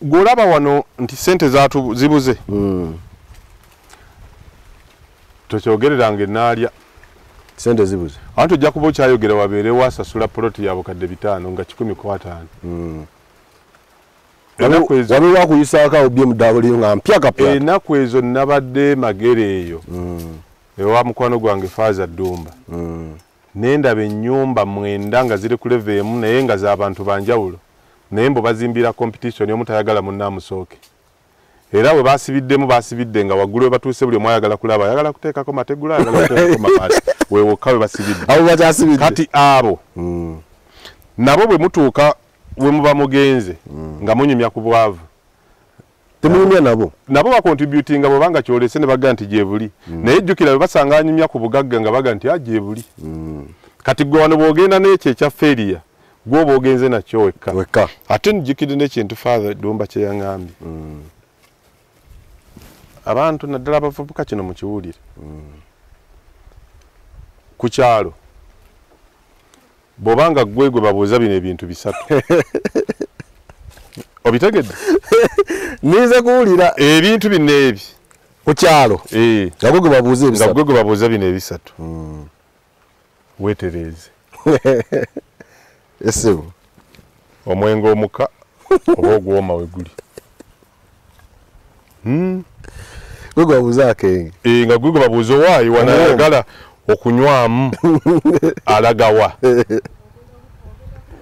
golaba wano nti sente zaatu zibuze tokyogereranga enaalya sente zibuze antu ojja kuba okyayogera wabeere wasasula poloti ya bukadde 5 nga 10,500 waliwo akuyisaako obye mudabuliro nga mpya kapula ennaku ezo nabadde magere eyo ewa mukwano gwange Faaza Ddumba nendaba ennyumba 9 nga ziri ku level emu naye nga z'abantu banjawulo naye mbo bazimbira competition omutayagala munnamusooke era bwe basibidde nga waggulu we batuuse buli omu ayagala kulaba ayagala kuteekako mategula ayagala kuteekako mapaati weewokka we basibidde abo bakyasibidde kati abo nabo bwe mutuuka we muba mugenze nga munyumya ku bwavu temunyumya nabo bakontributinga bwebanga kyolese ne baga nti gyebuli naye jjukira bwe basanga anyumya ku bugagga nga baga nti gyebuli kati gwe wano bw'ogenda n'ekyo ekya feriya gwoba ogenze nakyo wekka ate njjukire n'ekintu Father Ddumba kye yaŋŋambye abantu naddala abavubuka kino mukiwulire ku kyalo bw'obanga gwe babuuza bino ebintu bisatu obitegedde nize kuwulira ebintu bino ebi ku kyalo nga gwe babuuza bino ebisatu weetereeze esebo omwenge omuka oba ogwoma we guli gwe babuuza akenge nga gwe babuuza owaayi wanayagala okunywamu alagawa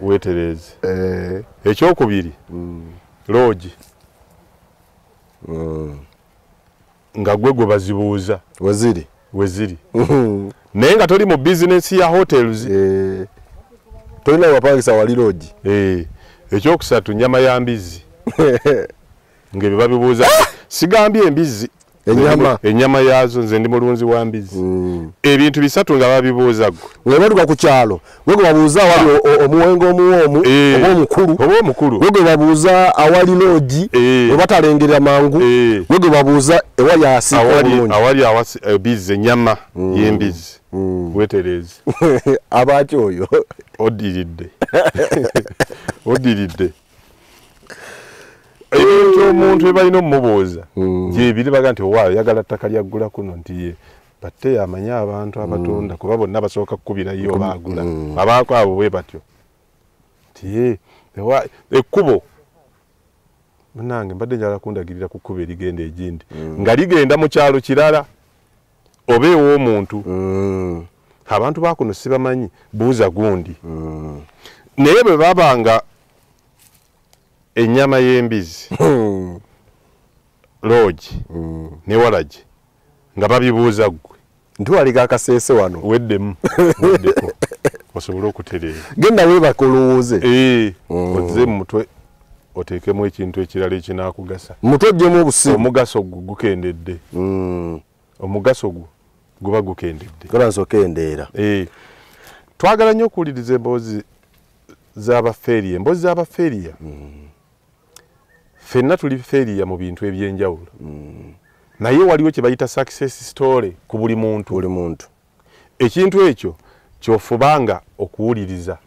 weetereeze ekyokubiri loogi nga gwe bazibuuza weziri naye nga toli mu bizinesi ya hotels tolina wapangisa wali loogi ekyokusatu nyama ya mbizzi ng'ebyo babibuuza sigambye embizzi enyama yazo nze ndi mulunzi wa mbizzi ebintu bisatu nga babibuuza gwe webatuka ku kyalo gwe babuuza awali omuwenge omuwoomu oba omukulu gwe babuuza awali loogi we batalengerera mangu gwe babuuza ewali awali bizzi enyama y'embizzi weetereeze abaki oyo odiridde ebintu omuntu ebalina omumubuuza gyebiri baga nti owaayo yagala ttaka lyaggula kuno nti ye batte yamanye abantu abatunda kuba bonna basooka kukubirayo baagula abaako abo bwe batyo nti ye ekkubo nange mbadde njala kundagirira ku kkubo erigenda egindi nga ligenda mu kyalo kirala oba ew'omuntu abantu bakuno sibamanyi buuza gundi naye bwe babanga ennyama y'embizzi loogi ne walagi nga babibuuza ggwe ntiwaliga akaseese wano weddeko osobole okutereera genda weebaka olowooze ozze mu mutwe oteekemu ekintu ekirala ekinaakugasa mutwe oggyemu obusimu omugaso gwo gukendedde omugaso gwo guba gukendedde kolanso kendeera twagala nnyo okuwuliriza emboozi z'abaferiya ffenna tuli feriya mu bintu ebyenjawulo naye waliwo kye bayita success story ku buli muntu ekintu ekyo kyofubanga okuwuliriza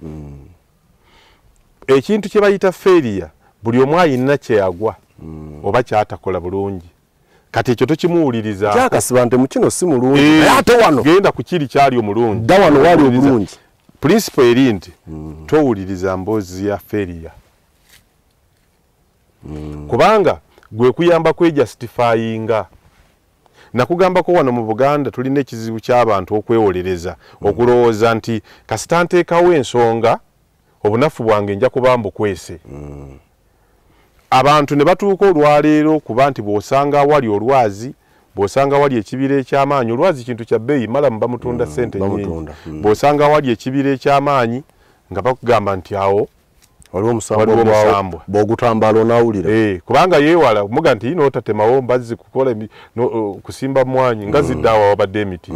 ekintu kye bayita feriya buli omu ayina kyeyagwa oba kyatakola bulungi kati ekyo tokimuwuliriza kyakasiba nti mukino si mulungi ate wano genda ku kiri kyali omulungi dda wano wali obulungi principle eri nti towuliriza mboozi ya feriya kubanga gwe kuyamba kwejustifyinga nakugambako wano mu Buganda tulina ekizibu ky'abantu okwewolereza okulowooza nti kasita nteekawo ensonga obunafu bwange nja kuba mbukwese abantu ne batuuka olwaleero kuba nti bw'osanga wali olwazi bw'osanga wali ekibira eky'amaanyi olwazi kintu kya bbeeyi malamu bamutunda ssente nnyingi bw'osanga wali ekibira eky'amaanyi nga bakugamba nti awo waliwo omusambwa bw'ogutambala onaawulira kubanga yeewala muga nti n'otatemawo mbazzi kukola kusimba mwanyi nga ziddaawo wabadde emiti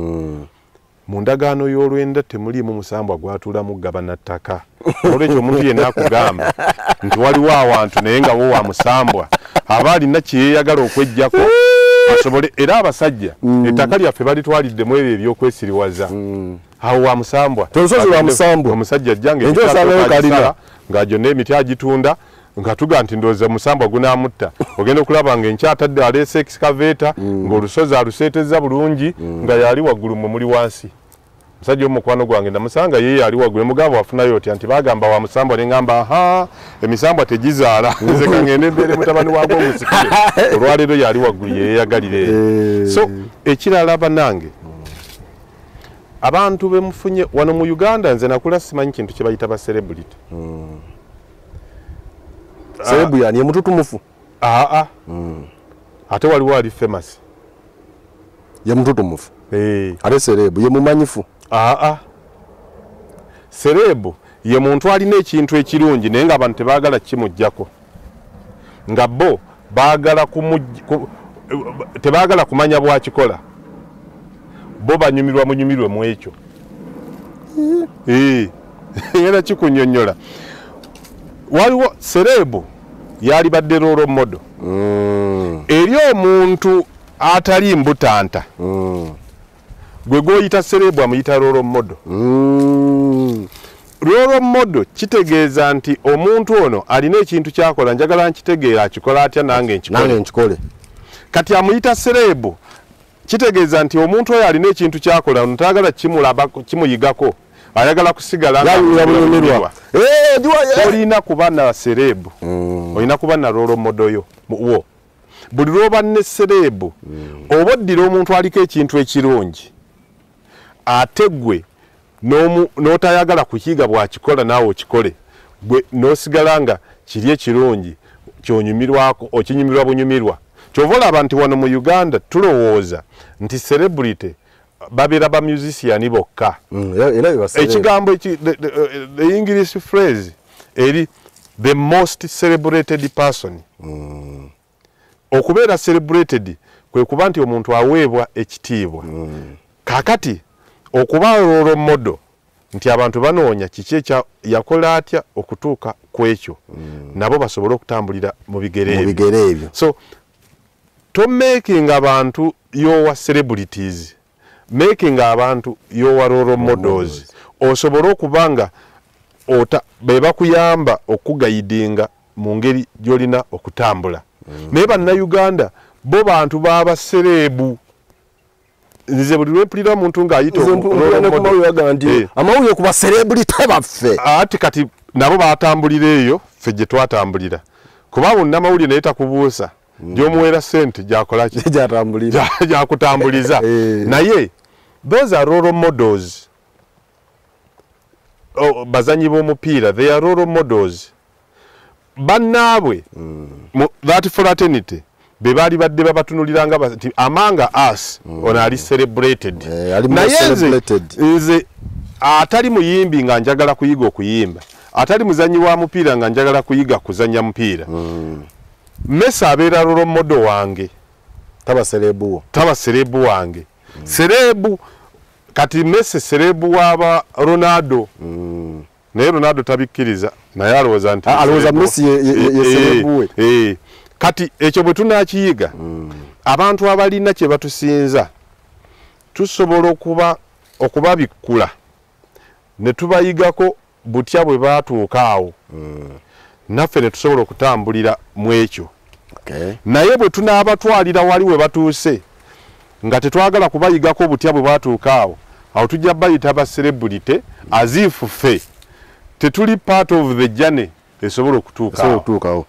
mu ndagaano y'olwenda temuliimu musambwa gwatuulamu gabana ttaka olwekyo omuntu yenna akugamba nti waliwo awantu naye nga wo wa musambwa aba alina kyeyeyagala okweggyako asobole era abasajja ettaka lyaffe balitwaliddemu ebyo ebyokwesiriwaza awo wa musambwa tonsozi wa musambwa omusajja ajjange ng'ajo n'emiti agitunda nga tuga nti ndoza musambwa gunamutta ogenda okulaba nga enkyatadde alese excavator ng'olusozi aluseeteza bulungi nga yali waggulu mwe muli wansi musajja omukwano gwange namusanga yeye ali waggulu mugamba wafunayo oti anti bagamba wa musambwa ne ngamba aha emisambwa tegizaala nze kangende mbere mutabani wagwo musikire olwaleero yali waggulu yeyagalire so ekirala banange abantu bemufunye wano mu Uganda nze nakula simanyi kintu kye bayita ba celebrity Serebu yani ye mututumufu ate waliwo ali famous ye mututumufu ate serebu ye mumanyifu serebu ye muntu alina ekintu ekirungi naye nga abantu tebaagala kimujjako nga bo tebaagala kumanya bwakikola bo banyumirwe mu ekyo era kikunyonnyola waliwo serebu yali badde role model eri omuntu atali mbutanta gwe goyita serebu amuyita role model role model kitegeeza nti omuntu ono alina ekintu kyakola njagala nkitegeera akikola atya nange nkikole kati amuyita serebu kitegeeza nti omuntu oyo alina ekintu kyakola ntagala kimulaba kimuyigako ayagala kusigala olina kuba na serebu olina kuba na role model yo wo buli lwoba ne serebu oba oddira omuntu aliko ekintu ekirungi ate gwe n'otayagala kukiga bwakikola naawe okikole gwe n'osigala nga kiri ekirungi kyonyumirwako okinyumirwa bunyumirwa kyova olaba nti wano mu Uganda tulowooza nti celebrity babeera ba musician bokka ekigambo the English phrase eri the most celebrated person okubeera celebrated kwe kuba nti omuntu aweebwa ekitiibwa kakati okuba role model nti abantu banoonya kiki ekya yakola atya okutuuka ku ekyo nabo basobole okutambulira mu bigere ebyo so to making abantu your celebrities making abantu your role models osobola okubanga beba kuyamba okugaidinga mu ngeri gyolina okutambula naye Bannayuganda bo bantu baba serebu nze buli lwempulira muntu ng'ayita amawulire kuba celebrity baffe ati kati nabo batambulira eyo ffe gye twatambulira kuba bonna amawulire naye takubuusa gy'omuweera ssente gyakolaki gyakutambuliza naye those are role models bazanyi b'omupiira they are role models bannaabwe that fraternity be baali badde babatunuliranga amanga us ono ali celebrated naye nze atali muyimbi nga njagala kuyiga okuyimba atali muzanyi wa mupiira nga njagala kuyiga kuzanya mupiira Messi abeera role model wange taba serebu wange serebu kati Messi serebu waba Ronaldo naye Ronaldo tabikkiriza naye alowooza nti Messi ye serebu we kati ekyo bwe tunakiyiga abantu abalina kye batusinza tusobola okubabikkula ne tubayigako butya bwe baatuuka awo naffe ne tusobola okutambulira mu ekyo naye bwe tunaabatwalira wali we batuuse nga tetwagala kubayigako butya bwe baatuuka awo tujja bayita ba celebrity azifu ffe tetuli part of the journey esobola okutuuka awo